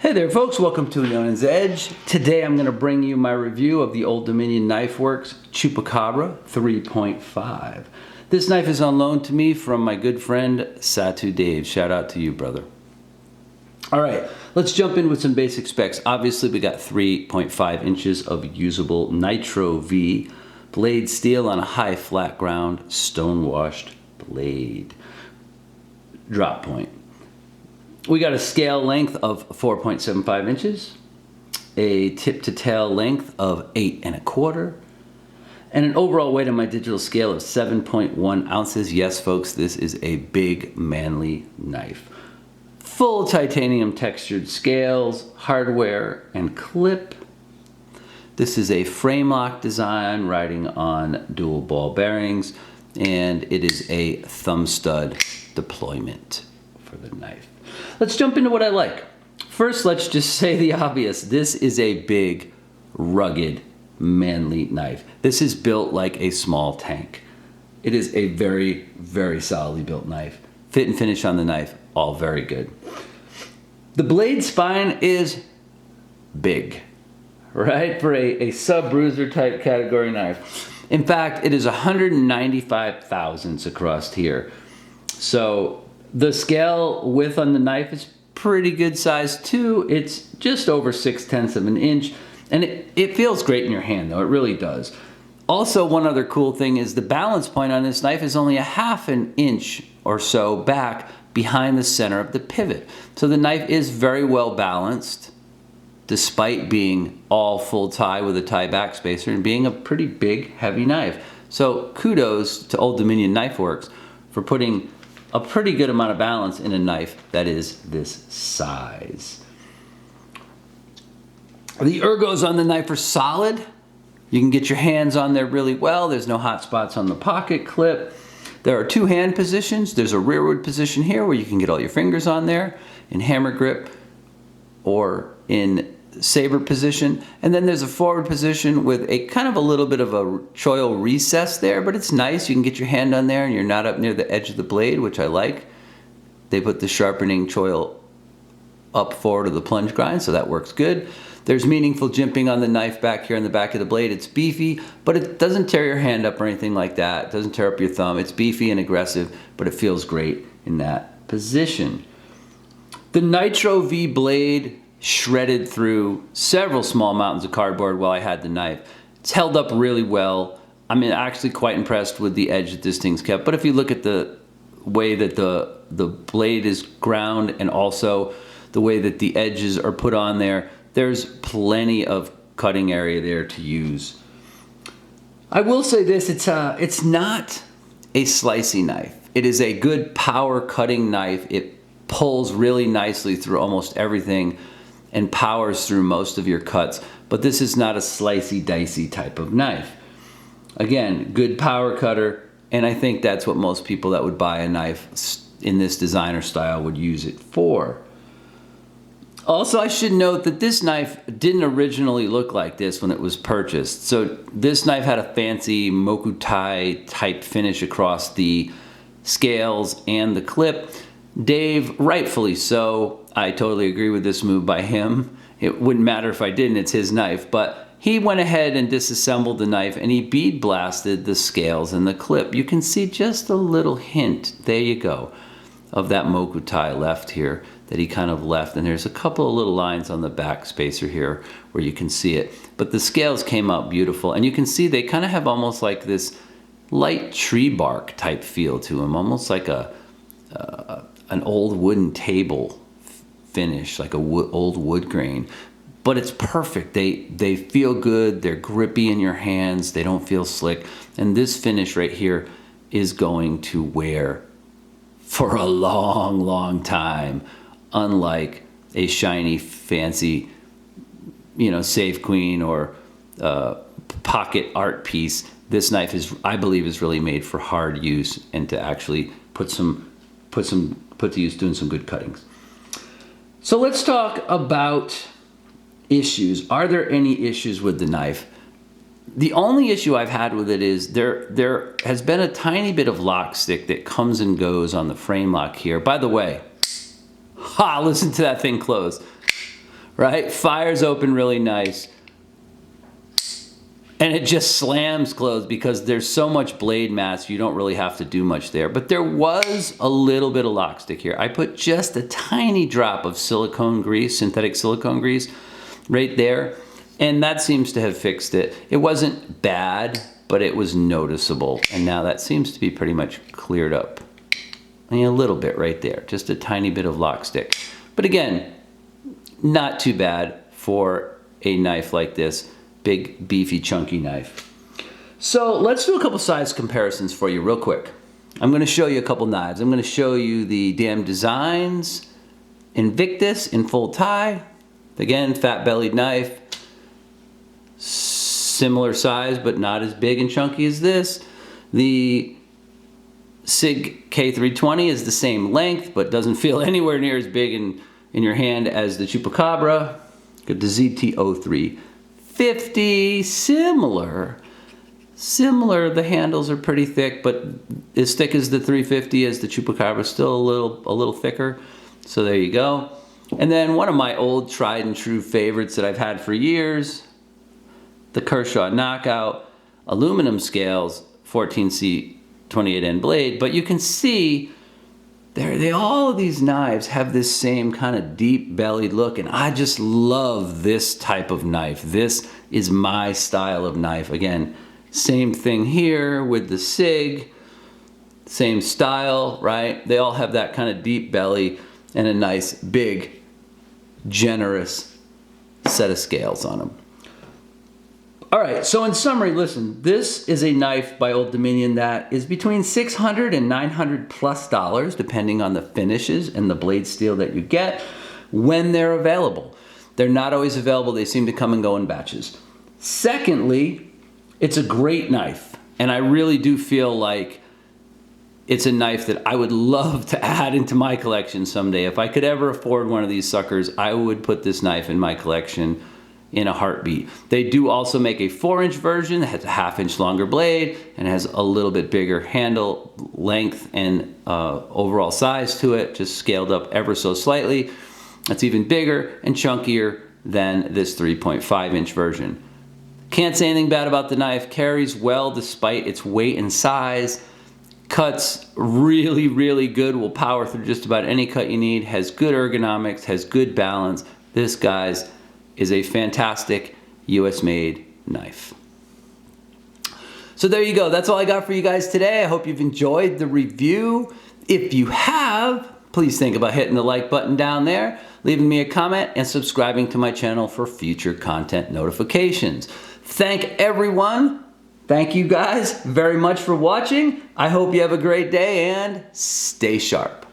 Hey there folks, welcome to Leon's Edge. Today I'm going to bring you my review of the Old Dominion Knifeworks Chupacabra 3.5. This knife is on loan to me from my good friend Satu Dave. Shout out to you, brother. Alright, let's jump in with some basic specs. Obviously we got 3.5 inches of usable Nitro V blade steel on a high flat ground stone washed blade. Drop point. We got a scale length of 4.75 inches, a tip to tail length of 8 1/4, and an overall weight on my digital scale of 7.1 ounces. Yes, folks, this is a big, manly knife. Full titanium textured scales, hardware, and clip. This is a frame lock design riding on dual ball bearings, and it is a thumb stud deployment for the knife. Let's jump into what I like. First, let's just say the obvious. This is a big, rugged, manly knife. This is built like a small tank. It is a very, very solidly built knife. Fit and finish on the knife, all very good. The blade spine is big, right? For a sub-bruiser type category knife. In fact, it is 195 thousandths across here. So the scale width on the knife is pretty good size too. It's just over 6/10 of an inch, and it feels great in your hand though, it really does. Also, one other cool thing is the balance point on this knife is only a 1/2 inch or so back behind the center of the pivot. So the knife is very well balanced despite being all full tie with a tie back spacer and being a pretty big, heavy knife. So kudos to Old Dominion Knifeworks for putting a pretty good amount of balance in a knife that is this size. The ergos on the knife are solid. You can get your hands on there really well. There's no hot spots on the pocket clip. There are 2 hand positions. There's a rearward position here where you can get all your fingers on there in hammer grip or in saber position, and then there's a forward position with a kind of a little bit of a choil recess there, but it's nice. You can get your hand on there and you're not up near the edge of the blade, which I like. They put the sharpening choil up forward of the plunge grind, so that works good. There's meaningful jimping on the knife back here on the back of the blade. It's beefy, but it doesn't tear your hand up or anything like that. It doesn't tear up your thumb. It's beefy and aggressive, but it feels great in that position. The Nitro V blade shredded through several small mountains of cardboard while I had the knife. It's held up really well. I'm actually quite impressed with the edge that this thing's kept. But if you look at the way that the blade is ground and also the way that the edges are put on there, there's plenty of cutting area there to use. I will say this, it's not a slicey knife. It is a good power cutting knife. It pulls really nicely through almost everything and powers through most of your cuts, but this is not a slicey dicey type of knife. Again, good power cutter, and I think that's what most people that would buy a knife in this designer style would use it for. Also, I should note that this knife didn't originally look like this when it was purchased. So this knife had a fancy mokutai type finish across the scales and the clip. Dave, rightfully so, I totally agree with this move by him. It wouldn't matter if I didn't, it's his knife, but he went ahead and disassembled the knife and he bead blasted the scales and the clip. You can see just a little hint, there you go, of that mokutai left here that he kind of left, and there's a couple of little lines on the back spacer here where you can see it. But the scales came out beautiful, and you can see they kind of have almost like this light tree bark type feel to them, almost like an old wooden table finish, like old wood grain, but it's perfect. They feel good, they're grippy in your hands, they don't feel slick, and this finish right here is going to wear for a long, long time, unlike a shiny, fancy, Save Queen or pocket art piece. This knife is, I believe, is really made for hard use and to actually put to use doing some good cuttings. So let's talk about issues. Are there any issues with the knife? The only issue I've had with it is there has been a tiny bit of lock stick that comes and goes on the frame lock here. By the way, listen to that thing close. right? Fires open really nice. And it just slams closed because there's so much blade mass, you don't really have to do much there. But there was a little bit of lock stick here. I put just a tiny drop of silicone grease, synthetic silicone grease, right there. And that seems to have fixed it. It wasn't bad, but it was noticeable. And now that seems to be pretty much cleared up. I mean, a little bit right there, just a tiny bit of lock stick. But again, not too bad for a knife like this. Big, beefy, chunky knife. So let's do a couple size comparisons for you real quick. I'm going to show you a couple knives. I'm going to show you the Damn Designs Invictus in full tie. Again, fat-bellied knife. Similar size, but not as big and chunky as this. The SIG K320 is the same length, but doesn't feel anywhere near as big in your hand as the Chupacabra. Got the ZT0350, similar, the handles are pretty thick, but as thick as the 350 as the Chupacabra, still a little thicker, so there you go. And then one of my old tried and true favorites that I've had for years, the Kershaw Knockout, aluminum scales, 14C 28N blade, but you can see all of these knives have this same kind of deep bellied look, and I just love this type of knife. This is my style of knife. Again, same thing here with the SIG, same style, right? They all have that kind of deep belly and a nice, big, generous set of scales on them. All right, so in summary, listen, this is a knife by Old Dominion that is between $600 and $900+ depending on the finishes and the blade steel that you get when they're available. They're not always available. They seem to come and go in batches. Secondly, it's a great knife, and I really do feel like it's a knife that I would love to add into my collection someday. If I could ever afford one of these suckers, I would put this knife in my collection in a heartbeat. They do also make a 4-inch version that has a 1/2 inch longer blade and has a little bit bigger handle length and overall size to it, just scaled up ever so slightly. It's even bigger and chunkier than this 3.5-inch version. Can't say anything bad about the knife. Carries well despite its weight and size. Cuts really, really good. Will power through just about any cut you need. Has good ergonomics, has good balance. This, guys, is a fantastic US-made knife. So there you go. That's all I got for you guys today. I hope you've enjoyed the review. If you have, please think about hitting the like button down there, leaving me a comment, and subscribing to my channel for future content notifications. Thank you guys very much for watching. I hope you have a great day and stay sharp.